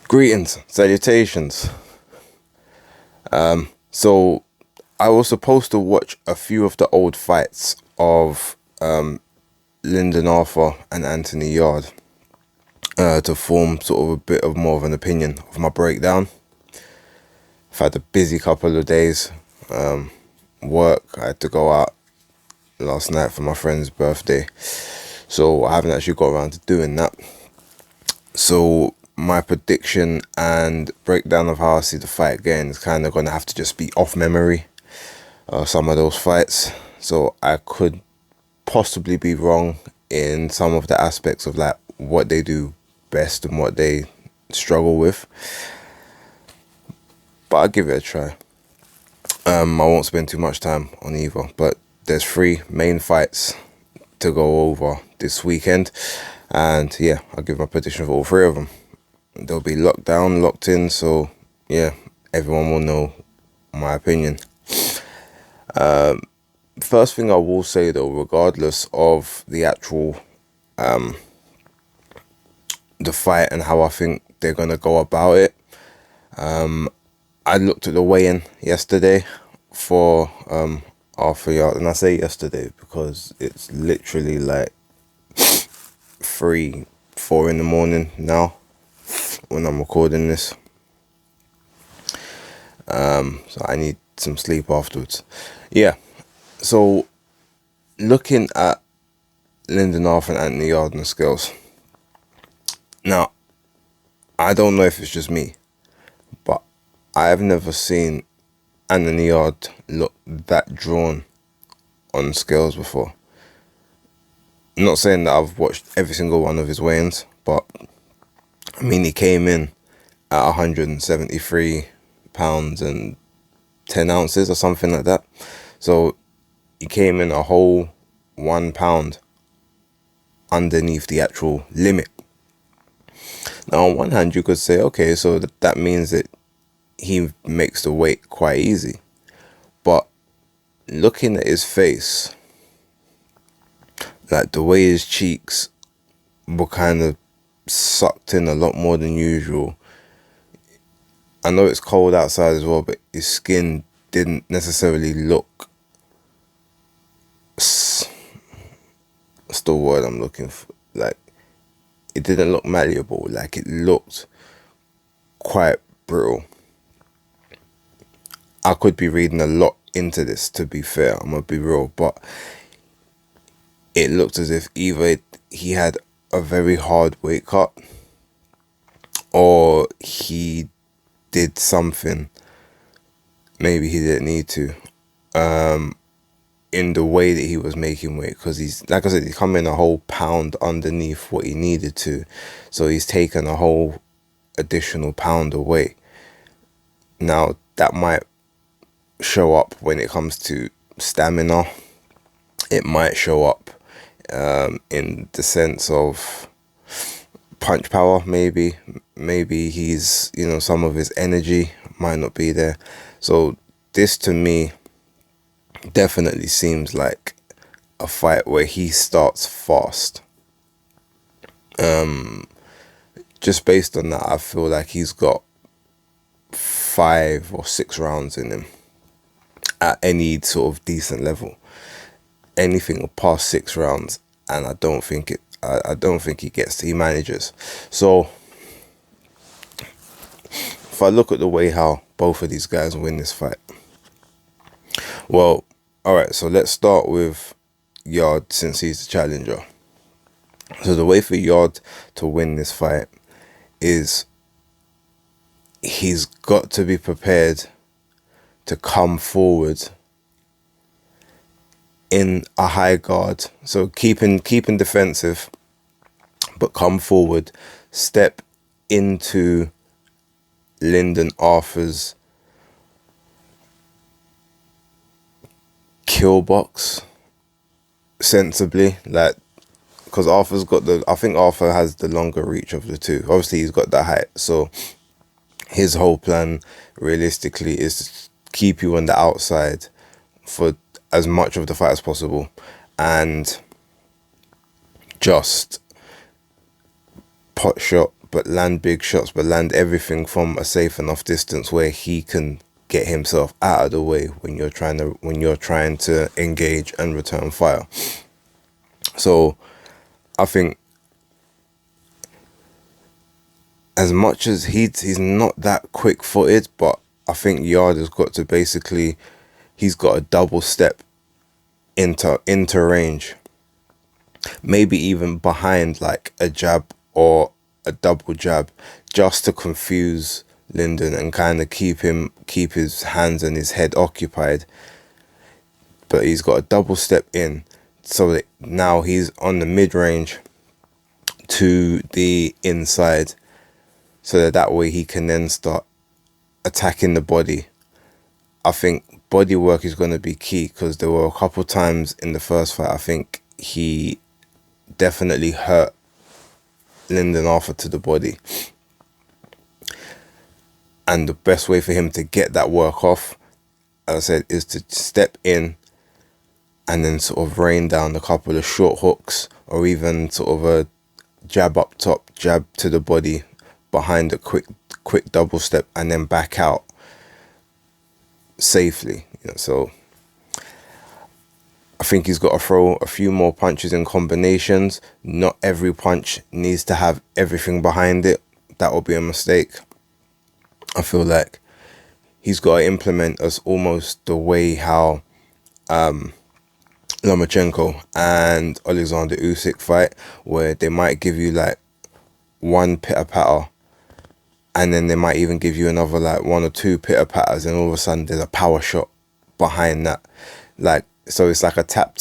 Greetings, salutations. So I was supposed to watch a few of the old fights of Lyndon and Anthony Yarde to form sort of a bit of more of an opinion of my breakdown. I've had a busy couple of days. Work, I had to go out last night for my friend's birthday, so I haven't actually got around to doing that. So my prediction and breakdown of how I see the fight again is kind of going to have to just be off memory, some of those fights. So I could possibly be wrong in some of the aspects of like what they do best and what they struggle with, but I'll give it a try. I won't spend too much time on either, but there's 3 main fights to go over this weekend, and yeah, I'll give my prediction for all 3 of them. They'll be locked down, locked in, so yeah, everyone will know my opinion. First thing I will say though, regardless of the actual the fight and how I think they're gonna go about it, I looked at the weigh-in yesterday for Arthur Yarde, and I say yesterday because it's literally like 3-4 in the morning now when I'm recording this. So I need some sleep afterwards. Yeah, so looking at Lyndon and Anthony Yarde on the scales. Now, I don't know if it's just me, but I have never seen Anthony Yarde look that drawn on scales before. I'm not saying that I've watched every single one of his weigh-ins, but I mean, he came in at 173 pounds and 10 ounces or something like that. So he came in a whole 1 pound underneath the actual limit. Now, on one hand, you could say, okay, so that means that he makes the weight quite easy. But looking at his face, like the way his cheeks were kind of sucked in a lot more than usual. I know it's cold outside as well, but his skin didn't necessarily look, what's the word I'm looking for, like, it didn't look malleable, like it looked quite brittle. I could be reading a lot into this, to be fair, I'm gonna be real, but it looked as if either he had a very hard weight cut or he did something maybe he didn't need to in the way that he was making weight, because he's, like I said, he's coming a whole pound underneath what he needed to, so he's taken a whole additional pound away. Now that might show up when it comes to stamina, it might show up in the sense of punch power, maybe he's, you know, some of his energy might not be there. So this to me definitely seems like a fight where he starts fast. Just based on that, I feel like he's got 5 or 6 rounds in him at any sort of decent level. Anything past 6 rounds, and I don't think he manages. So if I look at the way how both of these guys win this fight, well, all right, so let's start with Yarde, since he's the challenger. So the way for Yarde to win this fight is he's got to be prepared to come forward in a high guard, so keeping defensive, but come forward, step into Lyndon Arthur's kill box sensibly, like, because Arthur's got I think Arthur has the longer reach of the two. Obviously he's got the height, so his whole plan realistically is to keep you on the outside for as much of the fight as possible and just pot shot, but land big shots, but land everything from a safe enough distance where he can get himself out of the way when you're trying to engage and return fire. So I think as much as he's not that quick-footed, but I think Yarde has got to basically, he's got a double step into range, maybe even behind like a jab or a double jab, just to confuse Lyndon and kind of keep his hands and his head occupied. But he's got a double step in, so that now he's on the mid-range to the inside, so that way he can then start attacking the body. I think body work is going to be key, because there were a couple times in the first fight I think he definitely hurt Lyndon Arthur to the body, and the best way for him to get that work off, as I said, is to step in and then sort of rain down a couple of short hooks, or even sort of a jab up top, jab to the body behind a quick double step, and then back out safely. So I think he's got to throw a few more punches in combinations. Not every punch needs to have everything behind it. That will be a mistake. I feel like he's got to implement us almost the way how Lomachenko and Alexander Usyk fight, where they might give you like one pitter-patter, and then they might even give you another like one or two pitter-patters, and all of a sudden there's a power shot behind that. Like, so it's like a tap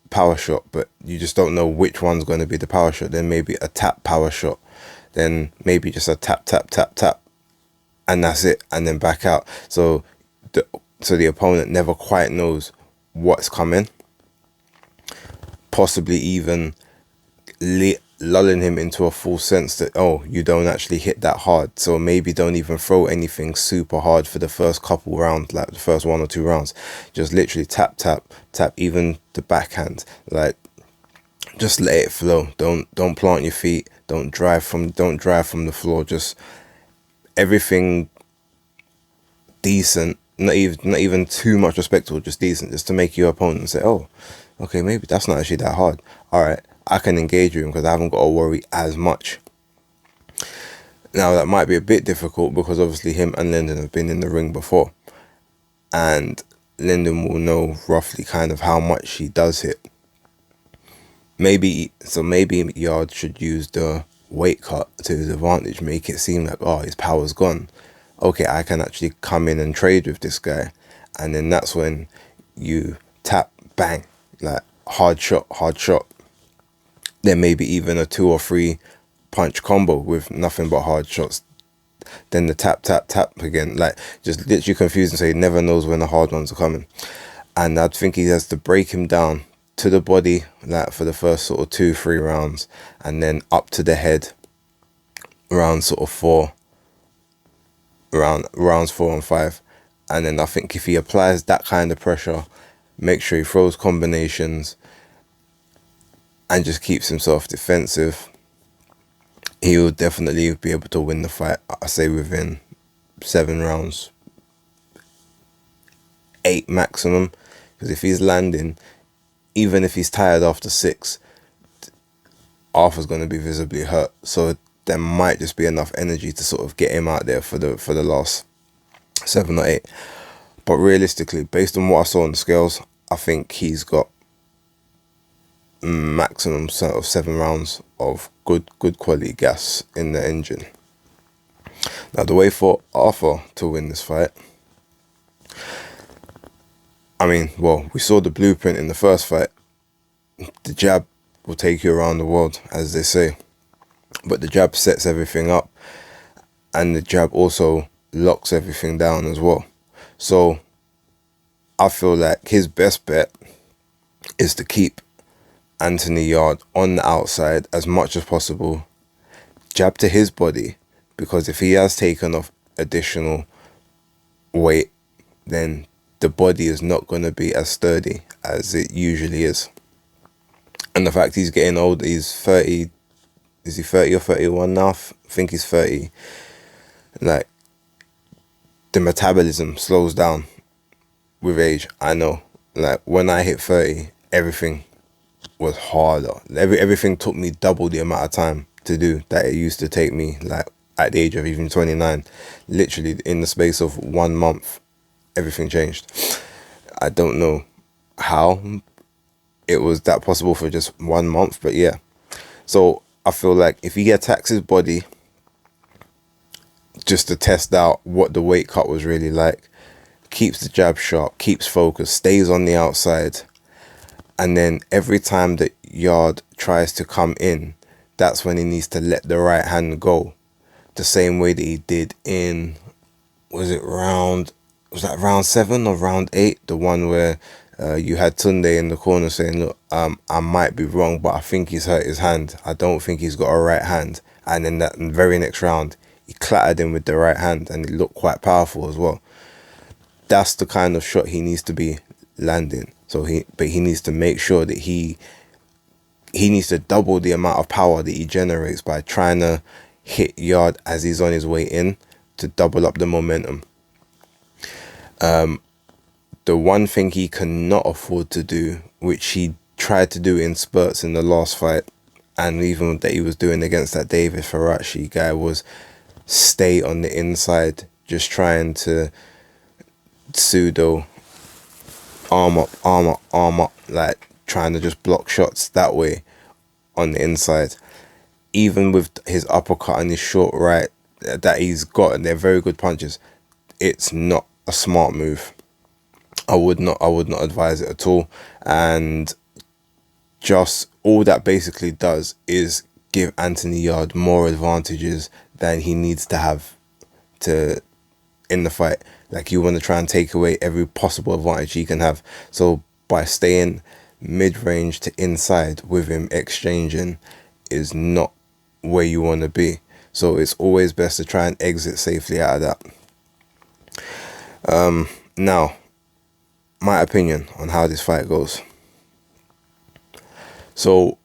power shot, but you just don't know which one's going to be the power shot. Then maybe a tap power shot, then maybe just a tap, and that's it, and then back out. So the opponent never quite knows what's coming, possibly even lulling him into a false sense that, oh, you don't actually hit that hard, so maybe don't even throw anything super hard for the first couple rounds, like the first 1 or 2 rounds. Just literally tap, even the backhand, like just let it flow. Don't plant your feet, don't drive from the floor, just everything decent, not even too much respectable, just decent, just to make your opponent say, oh, okay, maybe that's not actually that hard. All right, I can engage with him because I haven't got to worry as much. Now, that might be a bit difficult because obviously him and Lyndon have been in the ring before, and Lyndon will know roughly kind of how much he does hit. Maybe Yarde should use the weight cut to his advantage, make it seem like, oh, his power's gone. Okay, I can actually come in and trade with this guy. And then that's when you tap, bang, like hard shot. Then maybe even a 2 or 3 punch combo with nothing but hard shots. Then the tap again, like just literally confusing, so he never knows when the hard ones are coming. And I think he has to break him down to the body, like for the first sort of 2-3 rounds, and then up to the head around sort of rounds 4 and 5. And then I think if he applies that kind of pressure, make sure he throws combinations and just keeps himself defensive, he will definitely be able to win the fight. I say within 7 rounds, 8 maximum, because if he's landing, even if he's tired after 6, Arthur's going to be visibly hurt, so there might just be enough energy to sort of get him out there for the last 7 or 8. But realistically, based on what I saw on the scales, I think he's got maximum sort of 7 rounds of good quality gas in the engine. Now, the way for Arthur to win this fight, I mean, well, we saw the blueprint in the first fight. The jab will take you around the world, as they say. But the jab sets everything up, and the jab also locks everything down as well. So I feel like his best bet is to keep Anthony Yarde on the outside as much as possible, jab to his body, because if he has taken off additional weight, then the body is not going to be as sturdy as it usually is. And the fact he's getting old, he's 30, is he 30 or 31 now? I think he's 30. Like, the metabolism slows down with age. I know. Like, when I hit 30, everything was harder. Everything took me double the amount of time to do that it used to take me, like, at the age of even 29. Literally, in the space of 1 month, everything changed. I don't know how it was that possible for just 1 month, but yeah. So I feel like if he attacks his body just to test out what the weight cut was really like, keeps the jab sharp, keeps focus, stays on the outside, and then every time that Yarde tries to come in, that's when he needs to let the right hand go, the same way that he did in, was that round 7 or round 8, the one where you had Tunde in the corner saying, look, I might be wrong, but I think he's hurt his hand. I don't think he's got a right hand. And then that very next round, he clattered him with the right hand, and it looked quite powerful as well. That's the kind of shot he needs to be landing. But he needs to make sure that he needs to double the amount of power that he generates by trying to hit Yarde as he's on his way in, to double up the momentum. The one thing he cannot afford to do, which he tried to do in spurts in the last fight, and even that he was doing against that David Faraci guy, was stay on the inside, just trying to pseudo arm up, like trying to just block shots that way on the inside. Even with his uppercut and his short right that he's got, and they're very good punches, it's not a smart move. I would not advise it at all. And just all that basically does is give Anthony Yarde more advantages than he needs to have to in the fight. Like, you want to try and take away every possible advantage he can have. So by staying mid-range to inside with him exchanging is not where you want to be. So it's always best to try and exit safely out of that. Now, my opinion on how this fight goes. So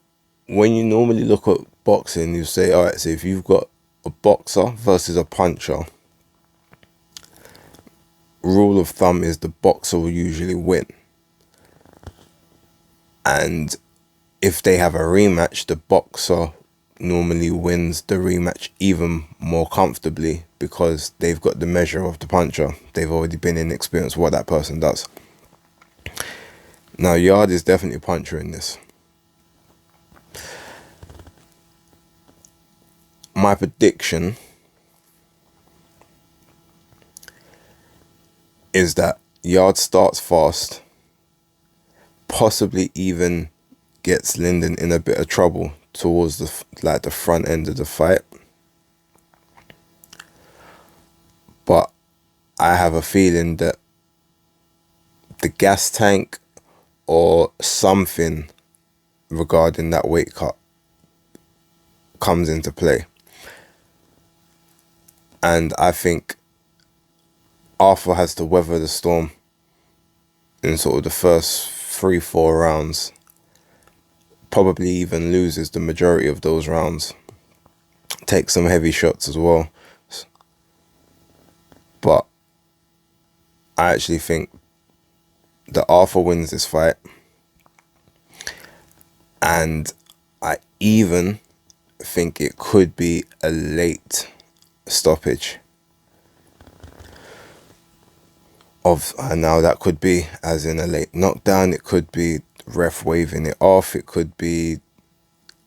when you normally look at boxing, you say, all right, so if you've got a boxer versus a puncher, rule of thumb is the boxer will usually win. And if they have a rematch, the boxer normally wins the rematch even more comfortably, because they've got the measure of the puncher. They've already been in experience what that person does. Now, Yarde is definitely a puncher in this. My prediction is that Yarde starts fast, possibly even gets Lyndon in a bit of trouble towards the front end of the fight. But I have a feeling that the gas tank or something regarding that weight cut comes into play. And I think Arthur has to weather the storm in sort of the first 3-4 rounds. Probably even loses the majority of those rounds. Takes some heavy shots as well. But I actually think that Arthur wins this fight. And I even think it could be a late stoppage. Now that could be as in a late knockdown. It could be ref waving it off. It could be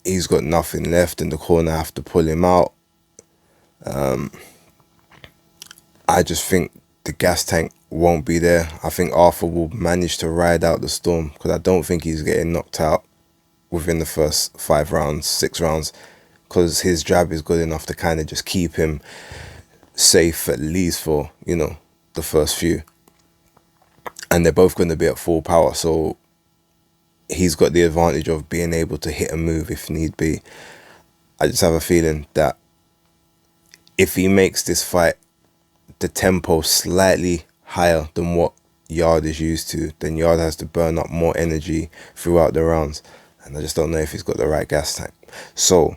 he's got nothing left in the corner, have to pull him out. I just think the gas tank won't be there. I think Arthur will manage to ride out the storm, because I don't think he's getting knocked out within the first 5 rounds, 6 rounds, because his jab is good enough to kind of just keep him safe, at least for, the first few. And they're both going to be at full power, so he's got the advantage of being able to hit a move if need be. I just have a feeling that if he makes this fight the tempo slightly higher than what Yarde is used to, then Yarde has to burn up more energy throughout the rounds. And I just don't know if he's got the right gas tank. So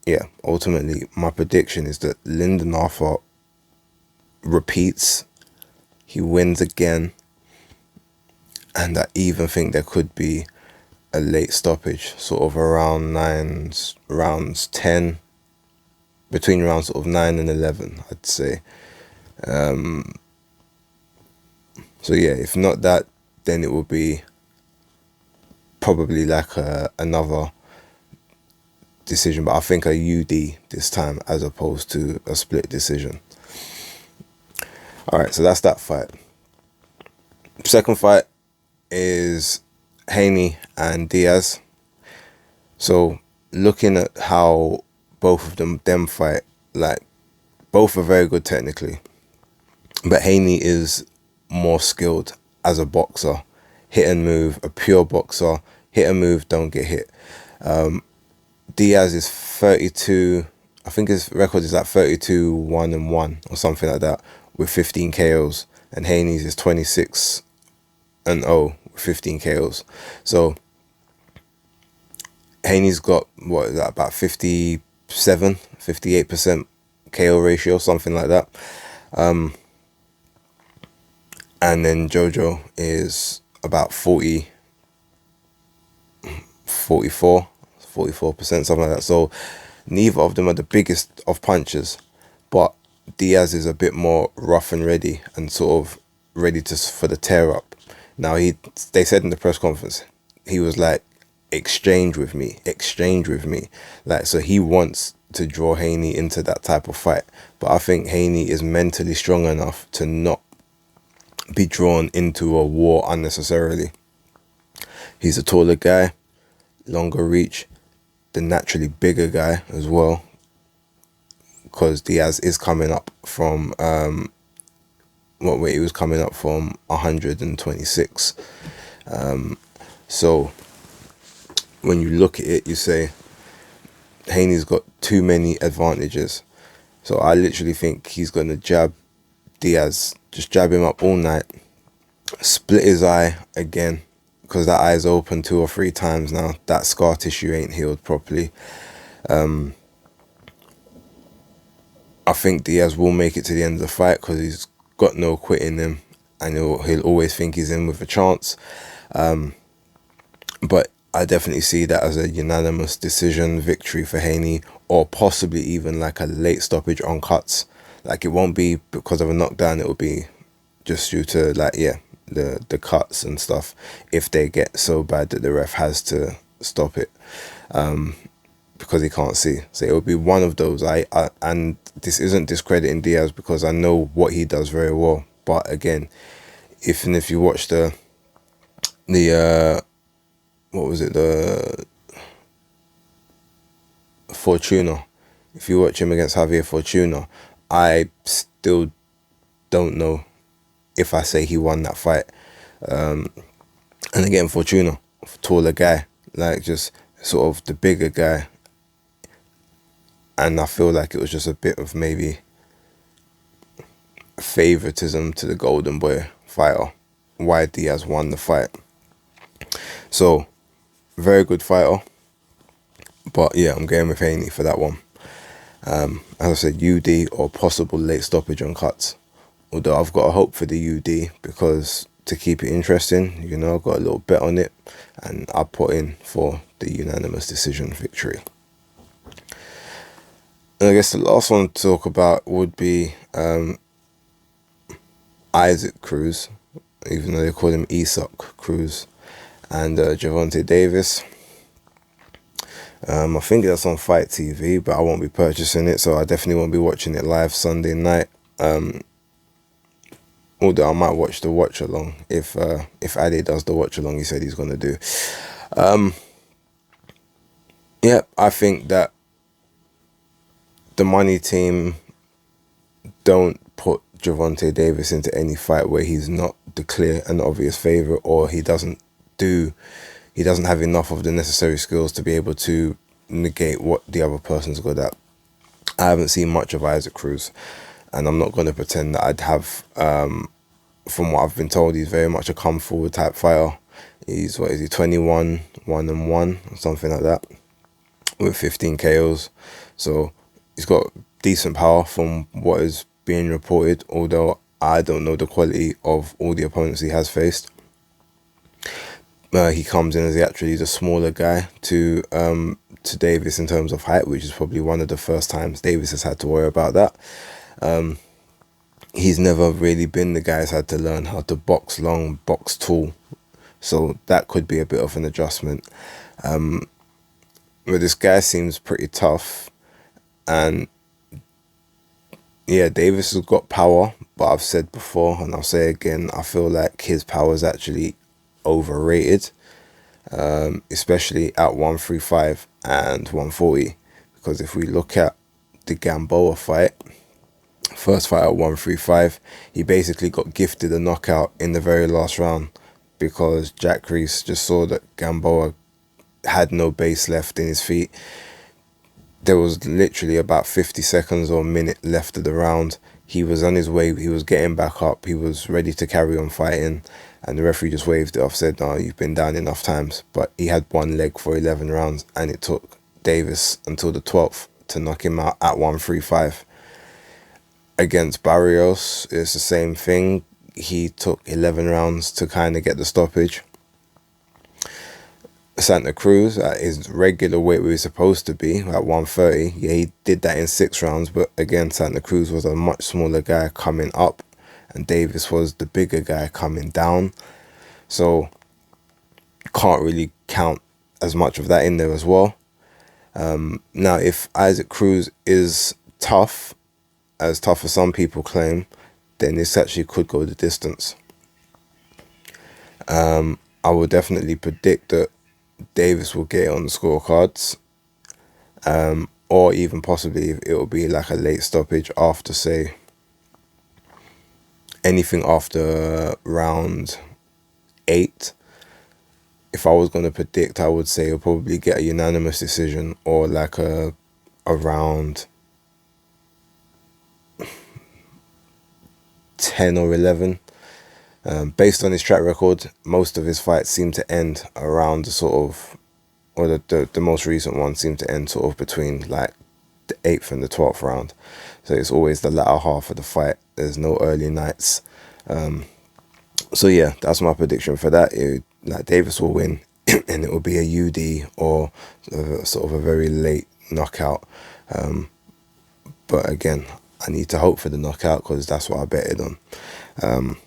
yeah, ultimately, my prediction is that Lyndon Arthur repeats. He wins again. And I even think there could be a late stoppage, sort of around rounds 10, between rounds sort of 9 and 11, I'd say. So yeah, if not that, then it will be probably like another decision, but I think a UD this time as opposed to a split decision. All right, so that's that fight. Second fight is Haney and Diaz. So looking at how both of them fight, like both are very good technically, but Haney is more skilled as a boxer, hit and move, a pure boxer, hit and move, don't get hit. Diaz is 32. I think his record is like 32-1-1 or something like that with 15 KOs, and Haney's is 26-0 with 15 KOs. So Haney's got what is that, about 58% KO ratio, something like that. And then Jojo is about 44%, something like that. So neither of them are the biggest of punchers, but Diaz is a bit more rough and ready and sort of ready for the tear up. Now they said in the press conference, he was like, exchange with me, like, so he wants to draw Haney into that type of fight. But I think Haney is mentally strong enough to not be drawn into a war unnecessarily. He's a taller guy, longer reach, the naturally bigger guy as well, because Diaz is coming up from what weight he was coming up from, 126. So when you look at it, you say Haney's got too many advantages. So I literally think he's going to jab Diaz, just jab him up all night, split his eye again, because that eye's open 2 or 3 times now. That scar tissue ain't healed properly. I think Diaz will make it to the end of the fight because he's got no quit in him, and he'll always think he's in with a chance. But I definitely see that as a unanimous decision victory for Haney, or possibly even like a late stoppage on cuts. Like, it won't be because of a knockdown, it will be just due to, like, yeah, the cuts and stuff, if they get so bad that the ref has to stop it because he can't see. So it will be one of those. And this isn't discrediting Diaz, because I know what he does very well. But again, if you watch the what was it, the Fortuna, if you watch him against Javier Fortuna, I still don't know if I say he won that fight. And again, Fortuna, taller guy, like just sort of the bigger guy, and I feel like it was just a bit of maybe favoritism to the Golden Boy fighter why Diaz won the fight. So very good fighter, but yeah, I'm going with Haney for that one. As I said, UD or possible late stoppage on cuts. Although I've got a hope for the UD, because to keep it interesting, you know, I've got a little bet on it, and I put in for the unanimous decision victory. And I guess the last one to talk about would be Isaac Cruz, even though they call him Isak Cruz, and Gervonta Davis. I think that's on Fight TV, but I won't be purchasing it, so I definitely won't be watching it live Sunday night. Although I might watch the watch along if Adi does the watch along he said he's gonna do. Yeah, I think that the money team don't put Gervonta Davis into any fight where he's not the clear and obvious favourite, or he doesn't have enough of the necessary skills to be able to negate what the other person's good at. I haven't seen much of Isaac Cruz, and I'm not going to pretend that I'd have. From what I've been told, he's very much a come forward type fighter. He's 21-1-1 or something like that. with 15 KOs. So he's got decent power from what is being reported, although I don't know the quality of all the opponents he has faced. He comes in as actually the smaller guy to Davis in terms of height, which is probably one of the first times Davis has had to worry about that. He's never really been the guy who's had to learn how to box long, box tall. So that could be a bit of an adjustment. But this guy seems pretty tough. And yeah, Davis has got power, but I've said before, and I'll say again, I feel like his power is actually overrated, especially at 135 and 140. Because if we look at the Gamboa fight, first fight at 135, he basically got gifted a knockout in the very last round because Jack Cruz just saw that Gamboa had no base left in his feet. There was literally about 50 seconds or a minute left of the round. He was on his way, he was getting back up, he was ready to carry on fighting, and the referee just waved it off, said, no, you've been down enough times. But he had one leg for 11 rounds, and it took Davis until the 12th to knock him out at 135. Against Barrios, it's the same thing. He took 11 rounds to kind of get the stoppage. Santa Cruz at his regular weight where he's supposed to be at 130, yeah, he did that in 6 rounds, but again, Santa Cruz was a much smaller guy coming up and Davis was the bigger guy coming down, so can't really count as much of that in there as well. Now if Isaac Cruz is tough as some people claim, then this actually could go the distance. I would definitely predict that Davis will get it on the scorecards, or even possibly it will be like a late stoppage after, say, anything after round 8. If I was going to predict, I would say he'll probably get a unanimous decision or like a round 10 or 11. Based on his track record, most of his fights seem to end around the sort of, or the most recent one seemed to end sort of between like the 8th and the 12th round. So it's always the latter half of the fight. There's no early nights. So yeah, that's my prediction for that. Like Davis will win and it will be a UD or sort of a very late knockout. But again, I need to hope for the knockout because that's what I betted on.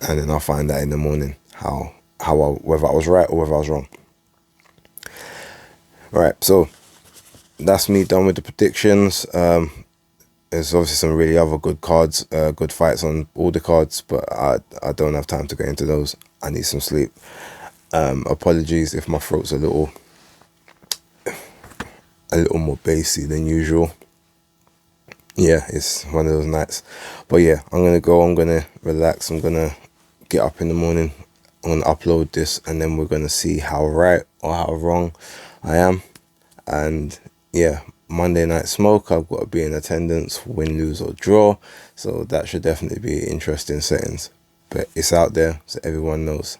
And then I'll find out in the morning whether I was right or whether I was wrong. Right, so that's me done with the predictions. There's obviously some really other good cards, good fights on all the cards, but I don't have time to get into those. I need some sleep. Apologies if my throat's a little more bassy than usual. Yeah, it's one of those nights. But yeah, I'm going to relax, I'm going to get up in the morning, I'm going to upload this, and then we're going to see how right or how wrong I am. And yeah, Monday Night Smoke, I've got to be in attendance, win, lose or draw, so that should definitely be interesting settings. But it's out there, so everyone knows.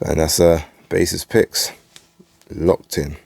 And that's Basis Picks, locked in.